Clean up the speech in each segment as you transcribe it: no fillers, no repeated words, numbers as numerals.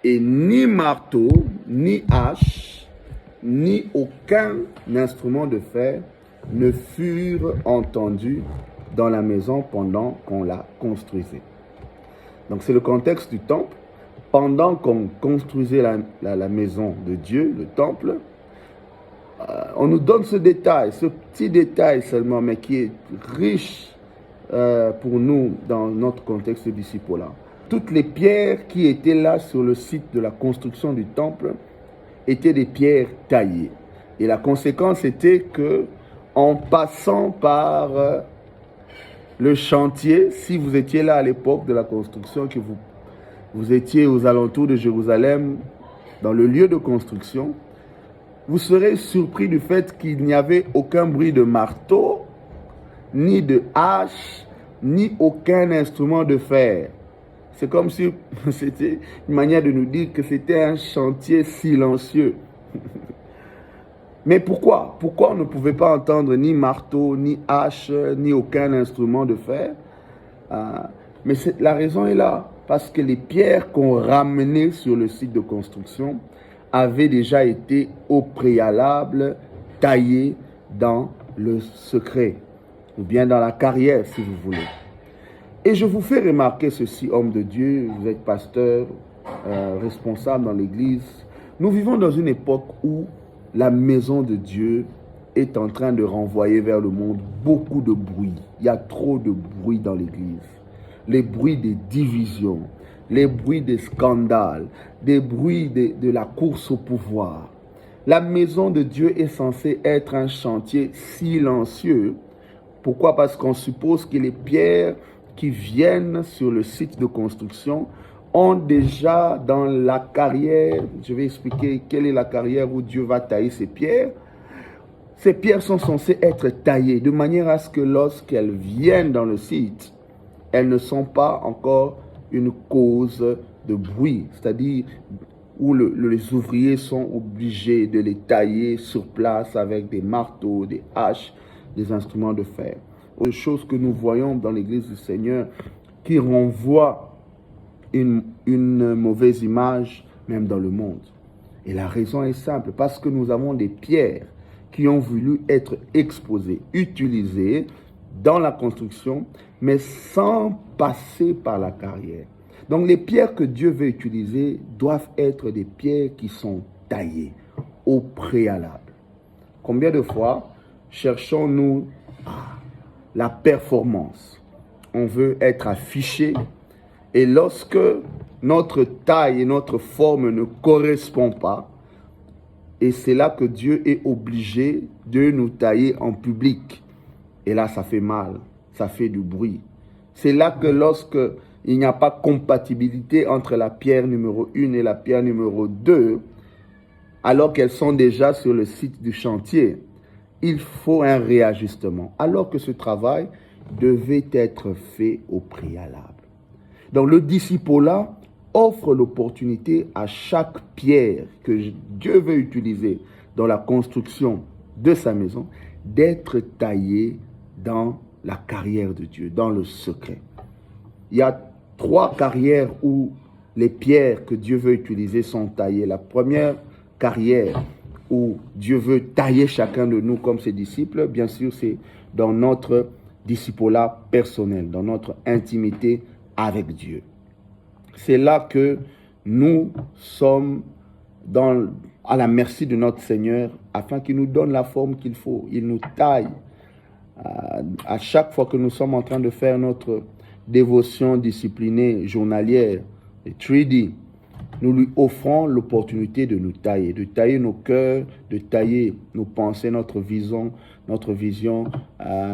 Et ni marteau, ni hache, ni aucun instrument de fer ne furent entendus dans la maison pendant qu'on la construisait. Donc c'est le contexte du temple. Pendant qu'on construisait la maison de Dieu, le temple, on nous donne ce détail, ce petit détail seulement, mais qui est riche pour nous dans notre contexte disciple-là. Toutes les pierres qui étaient là sur le site de la construction du temple étaient des pierres taillées. Et la conséquence était que, en passant par le chantier, si vous étiez là à l'époque de la construction, que vous étiez aux alentours de Jérusalem, dans le lieu de construction, vous serez surpris du fait qu'il n'y avait aucun bruit de marteau, ni de hache, ni aucun instrument de fer. C'est comme si c'était une manière de nous dire que c'était un chantier silencieux. Mais pourquoi? Pourquoi on ne pouvait pas entendre ni marteau, ni hache, ni aucun instrument de fer? Mais la raison est là, parce que les pierres qu'on ramenait sur le site de construction avaient déjà été au préalable taillées dans le secret, ou bien dans la carrière si vous voulez. Et je vous fais remarquer ceci, homme de Dieu, vous êtes pasteur, responsable dans l'église. Nous vivons dans une époque où la maison de Dieu est en train de renvoyer vers le monde beaucoup de bruit. Il y a trop de bruit dans l'église. Les bruits des divisions, les bruits des scandales, des bruits de la course au pouvoir. La maison de Dieu est censée être un chantier silencieux. Pourquoi? Parce qu'on suppose que les pierres qui viennent sur le site de construction ont déjà dans la carrière, je vais expliquer quelle est la carrière où Dieu va tailler ces pierres. Ces pierres sont censées être taillées de manière à ce que lorsqu'elles viennent dans le site, elles ne sont pas encore une cause de bruit, c'est-à-dire où les ouvriers sont obligés de les tailler sur place avec des marteaux, des haches, des instruments de fer. Des choses que nous voyons dans l'église du Seigneur qui renvoient une mauvaise image même dans le monde. Et la raison est simple, parce que nous avons des pierres qui ont voulu être exposées, utilisées dans la construction, mais sans passer par la carrière. Donc les pierres que Dieu veut utiliser doivent être des pierres qui sont taillées au préalable. Combien de fois cherchons-nous la performance? On veut être affiché et lorsque notre taille et notre forme ne correspondent pas, et c'est là que Dieu est obligé de nous tailler en public. Et là, ça fait mal, ça fait du bruit. C'est là que lorsque il n'y a pas compatibilité entre la pierre numéro 1 et la pierre numéro 2, alors qu'elles sont déjà sur le site du chantier, il faut un réajustement, alors que ce travail devait être fait au préalable. Donc le disciple-là offre l'opportunité à chaque pierre que Dieu veut utiliser dans la construction de sa maison d'être taillée dans la carrière de Dieu, dans le secret. Il y a 3 carrières où les pierres que Dieu veut utiliser sont taillées. La première carrière où Dieu veut tailler chacun de nous comme ses disciples, bien sûr, c'est dans notre disciple-là personnel, dans notre intimité avec Dieu. C'est là que nous sommes à la merci de notre Seigneur afin qu'il nous donne la forme qu'il faut. Il nous taille. À chaque fois que nous sommes en train de faire notre dévotion disciplinée journalière, les 3D, nous lui offrons l'opportunité de nous tailler, de tailler nos cœurs, de tailler nos pensées, notre vision,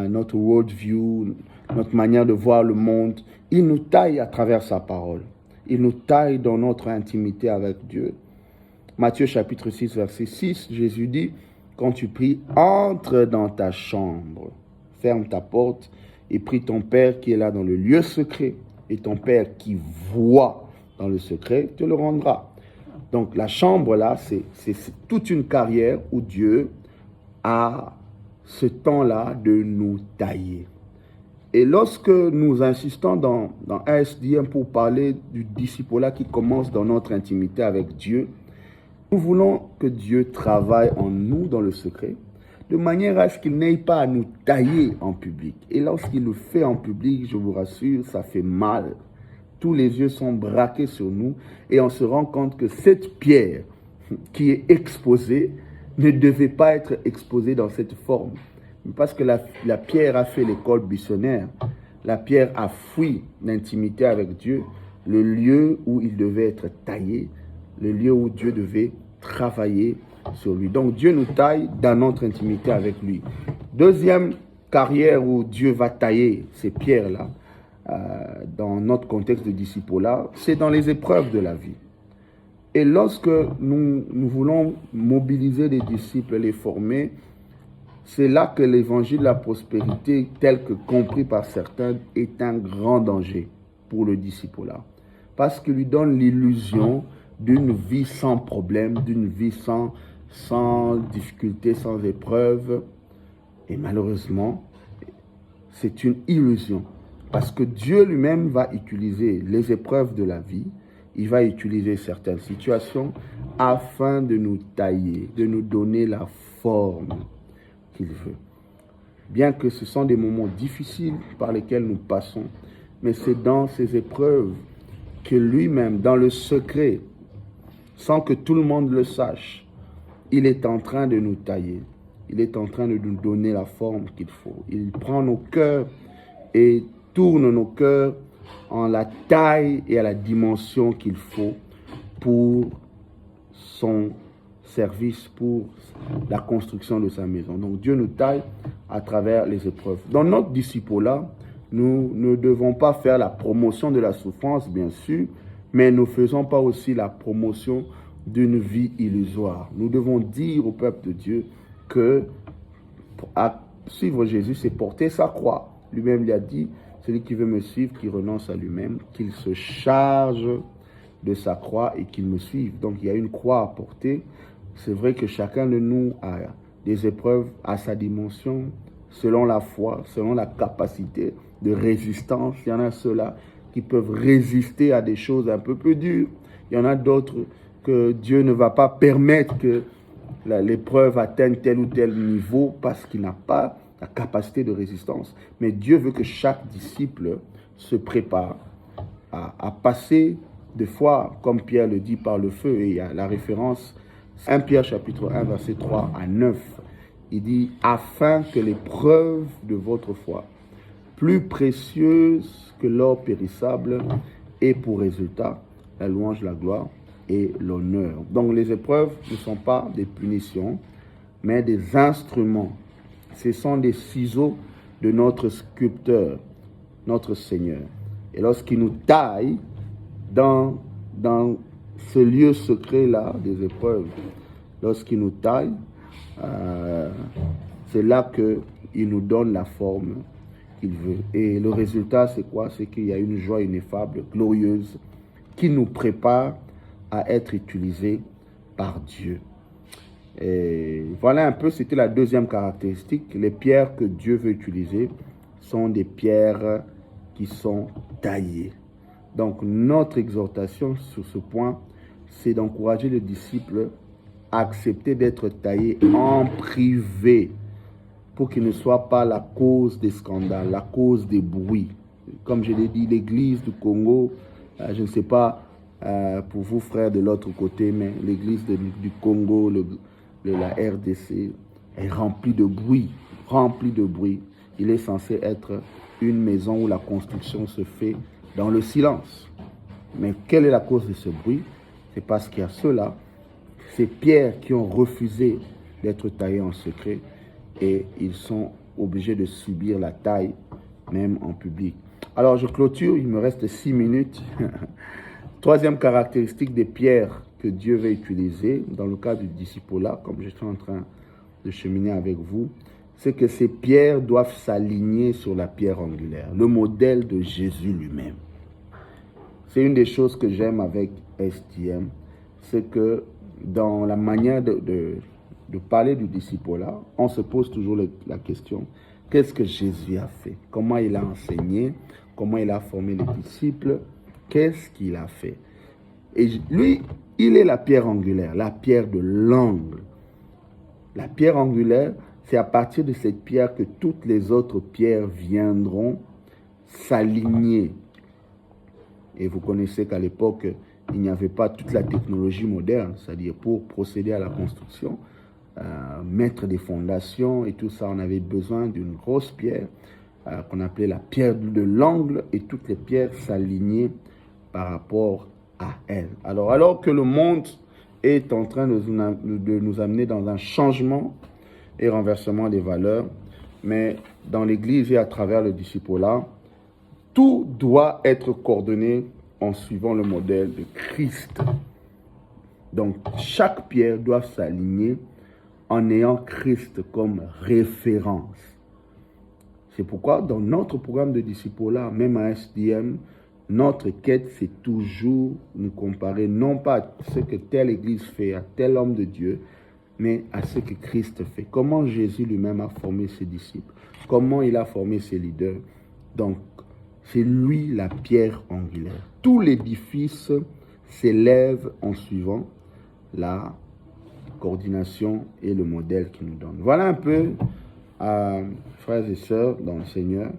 notre worldview, notre manière de voir le monde. Il nous taille à travers sa parole. Il nous taille dans notre intimité avec Dieu. Matthieu chapitre 6, verset 6, Jésus dit, quand tu pries, entre dans ta chambre, ferme ta porte et prie ton Père qui est là dans le lieu secret. Et ton Père qui voit dans le secret te le rendra. Donc la chambre là, c'est toute une carrière où Dieu a ce temps-là de nous tailler. Et lorsque nous insistons dans ASDM pour parler du disciple-là qui commence dans notre intimité avec Dieu, nous voulons que Dieu travaille en nous dans le secret, de manière à ce qu'il n'aille pas à nous tailler en public. Et lorsqu'il le fait en public, je vous rassure, ça fait mal. Tous les yeux sont braqués sur nous et on se rend compte que cette pierre qui est exposée ne devait pas être exposée dans cette forme. Parce que la pierre a fait l'école buissonnaire. La pierre a fui l'intimité avec Dieu, le lieu où il devait être taillé, le lieu où Dieu devait travailler sur lui. Donc Dieu nous taille dans notre intimité avec lui. Deuxième carrière où Dieu va tailler ces pierres-là, dans notre contexte de disciple-là, c'est dans les épreuves de la vie. Et lorsque nous voulons mobiliser les disciples, les former, c'est là que l'évangile de la prospérité, tel que compris par certains, est un grand danger pour le disciple-là. Parce qu'il lui donne l'illusion d'une vie sans problème, d'une vie sans difficulté, sans épreuve. Et malheureusement, c'est une illusion. Parce que Dieu lui-même va utiliser les épreuves de la vie, il va utiliser certaines situations afin de nous tailler, de nous donner la forme qu'il veut. Bien que ce sont des moments difficiles par lesquels nous passons, mais c'est dans ces épreuves que lui-même, dans le secret, sans que tout le monde le sache, il est en train de nous tailler. Il est en train de nous donner la forme qu'il faut. Il prend nos cœurs et tourne nos cœurs en la taille et à la dimension qu'il faut pour son service, pour la construction de sa maison. Donc Dieu nous taille à travers les épreuves. Dans notre disciple-là, nous ne devons pas faire la promotion de la souffrance, bien sûr, mais nous ne faisons pas aussi la promotion d'une vie illusoire. Nous devons dire au peuple de Dieu que à suivre Jésus, c'est porter sa croix. Lui-même lui a dit, celui qui veut me suivre, qui renonce à lui-même, qu'il se charge de sa croix et qu'il me suive. Donc il y a une croix à porter. C'est vrai que chacun de nous a des épreuves à sa dimension, selon la foi, selon la capacité de résistance. Il y en a ceux-là qui peuvent résister à des choses un peu plus dures. Il y en a d'autres que Dieu ne va pas permettre que l'épreuve atteigne tel ou tel niveau parce qu'il n'a pas la capacité de résistance. Mais Dieu veut que chaque disciple se prépare à passer des fois, comme Pierre le dit, par le feu. Et il y a la référence 1 Pierre chapitre 1, verset 3 à 9. Il dit, afin que l'épreuve de votre foi, plus précieuse que l'or périssable, ait pour résultat la louange, la gloire et l'honneur. Donc les épreuves ne sont pas des punitions, mais des instruments. Ce sont des ciseaux de notre sculpteur, notre Seigneur. Et lorsqu'il nous taille dans ce lieu secret-là des épreuves, lorsqu'il nous taille, c'est là qu'il nous donne la forme qu'il veut. Et le résultat, c'est quoi? C'est qu'il y a une joie ineffable, glorieuse, qui nous prépare à être utilisés par Dieu. Et voilà un peu, c'était la deuxième caractéristique. Les pierres que Dieu veut utiliser sont des pierres qui sont taillées. Donc notre exhortation sur ce point, c'est d'encourager les disciples à accepter d'être taillés en privé pour qu'ils ne soient pas la cause des scandales, la cause des bruits. Comme je l'ai dit, l'église du Congo, je ne sais pas pour vous frères de l'autre côté, mais l'église du Congo, la RDC est remplie de bruit, remplie de bruit. Il est censé être une maison où la construction se fait dans le silence. Mais quelle est la cause de ce bruit? C'est parce qu'il y a ceux-là, ces pierres qui ont refusé d'être taillées en secret et ils sont obligés de subir la taille même en public. Alors je clôture, il me reste 6 minutes. Troisième caractéristique des pierres que Dieu veut utiliser dans le cas du disciple-là, comme je suis en train de cheminer avec vous, c'est que ces pierres doivent s'aligner sur la pierre angulaire, le modèle de Jésus lui-même. C'est une des choses que j'aime avec STM, c'est que dans la manière de parler du disciple-là, on se pose toujours la question, qu'est-ce que Jésus a fait? Comment il a enseigné? Comment il a formé les disciples? Qu'est-ce qu'il a fait? Et lui, il est la pierre angulaire, la pierre de l'angle. La pierre angulaire, c'est à partir de cette pierre que toutes les autres pierres viendront s'aligner. Et vous connaissez qu'à l'époque, il n'y avait pas toute la technologie moderne, c'est-à-dire pour procéder à la construction, mettre des fondations et tout ça, on avait besoin d'une grosse pierre qu'on appelait la pierre de l'angle, et toutes les pierres s'alignaient par rapport à elle. Alors que le monde est en train de nous amener dans un changement et renversement des valeurs, mais dans l'Église et à travers le discipulat, tout doit être coordonné en suivant le modèle de Christ. Donc, chaque pierre doit s'aligner en ayant Christ comme référence. C'est pourquoi dans notre programme de discipulat, même à SDM, notre quête, c'est toujours nous comparer non pas à ce que telle église fait, à tel homme de Dieu, mais à ce que Christ fait. Comment Jésus lui-même a formé ses disciples, comment il a formé ses leaders. Donc, c'est lui la pierre angulaire. Tout l'édifice s'élève en suivant la coordination et le modèle qu'il nous donne. Voilà un peu, frères et sœurs dans le Seigneur,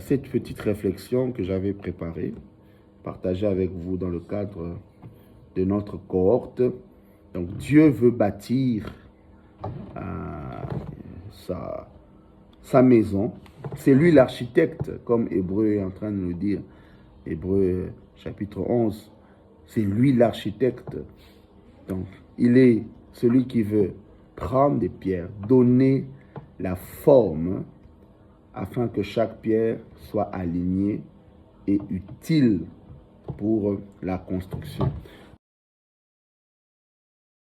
cette petite réflexion que j'avais préparée, partagée avec vous dans le cadre de notre cohorte. Donc Dieu veut bâtir sa maison. C'est lui l'architecte, comme Hébreu est en train de nous dire. Hébreu chapitre 11. C'est lui l'architecte. Donc, il est celui qui veut prendre des pierres, donner la forme afin que chaque pierre soit alignée et utile pour la construction.